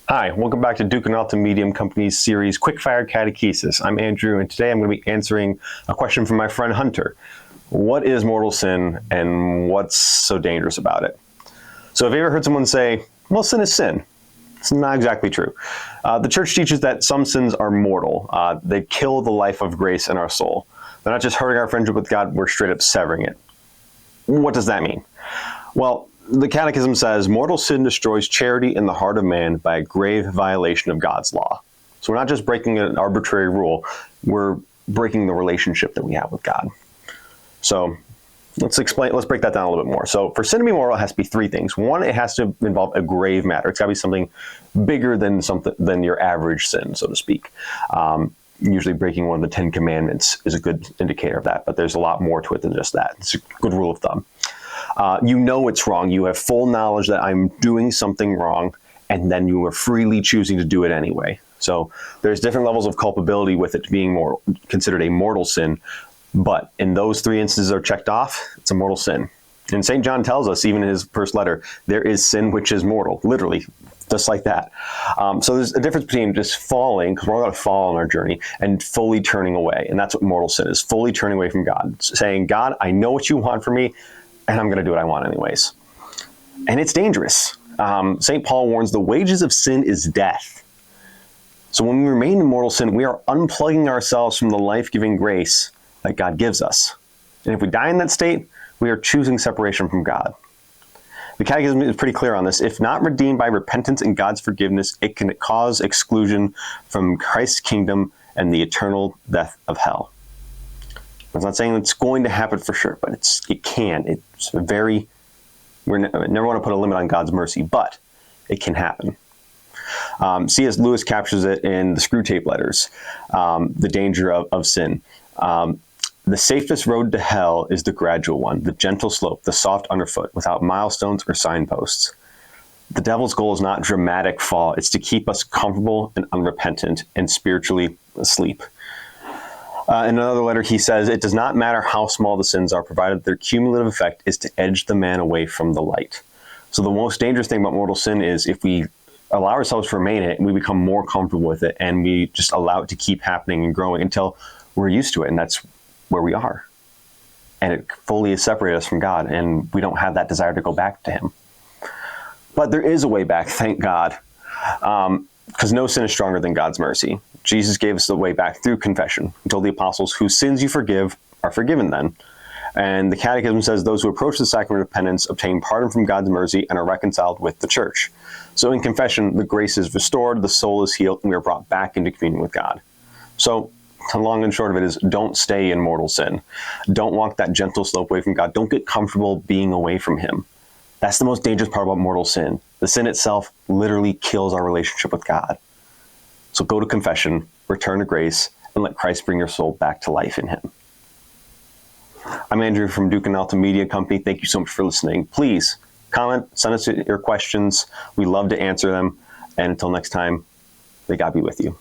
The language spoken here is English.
Hi, welcome back to Duke and Alta Medium Company's series, Quickfire Catechesis. I'm Andrew, and today I'm going to be answering a question from my friend Hunter. What is mortal sin, and what's so dangerous about it? So have you ever heard someone say, well, sin is sin? It's not exactly true. The church teaches that some sins are mortal. They kill the life of grace in our soul. They're not just hurting our friendship with God, we're straight up severing it. What does that mean? Well, the Catechism says, mortal sin destroys charity in the heart of man by a grave violation of God's law. So we're not just breaking an arbitrary rule, we're breaking the relationship that we have with God. So let's break that down a little bit more. So for sin to be mortal, it has to be three things. One, it has to involve a grave matter. It's got to be something bigger than your average sin, so to speak. Usually breaking one of the 10 commandments is a good indicator of that, but there's a lot more to it than just that. It's a good rule of thumb. You know it's wrong. You have full knowledge that I'm doing something wrong, and then you are freely choosing to do it anyway. So there's different levels of culpability with it being considered a mortal sin, but in those three instances are checked off, it's a mortal sin. And St. John tells us, even in his first letter, there is sin which is mortal, literally, just like that. So there's a difference between just falling, because we're all going to fall on our journey, and fully turning away. And that's what mortal sin is, fully turning away from God, saying, God, I know what you want from me, and I'm going to do what I want anyways. And it's dangerous. St. Paul warns, the wages of sin is death. So when we remain in mortal sin, we are unplugging ourselves from the life-giving grace that God gives us. And if we die in that state, we are choosing separation from God. The Catechism is pretty clear on this. If not redeemed by repentance and God's forgiveness, it can cause exclusion from Christ's kingdom and the eternal death of hell. I'm not saying it's going to happen for sure, but it can. We never want to put a limit on God's mercy, but it can happen. C.S. Lewis captures it in the Screwtape Letters, the danger of sin. The safest road to hell is the gradual one, the gentle slope, the soft underfoot, without milestones or signposts. The devil's goal is not dramatic fall. It's to keep us comfortable and unrepentant and spiritually asleep. In another letter, he says, it does not matter how small the sins are, provided their cumulative effect is to edge the man away from the light. So the most dangerous thing about mortal sin is if we allow ourselves to remain in it and we become more comfortable with it and we just allow it to keep happening and growing until we're used to it, and that's where we are. And it fully has separated us from God, and we don't have that desire to go back to him. But there is a way back, thank God, because no sin is stronger than God's mercy. Jesus gave us the way back through confession. He told the apostles, whose sins you forgive are forgiven then. And the Catechism says those who approach the sacrament of penance obtain pardon from God's mercy and are reconciled with the church. So in confession, the grace is restored, the soul is healed, and we are brought back into communion with God. So the long and short of it is, don't stay in mortal sin. Don't walk that gentle slope away from God. Don't get comfortable being away from him. That's the most dangerous part about mortal sin. The sin itself literally kills our relationship with God. So go to confession, return to grace, and let Christ bring your soul back to life in him. I'm Andrew from Duke and Alta Media Company. Thank you so much for listening. Please comment, send us your questions. We love to answer them. And until next time, may God be with you.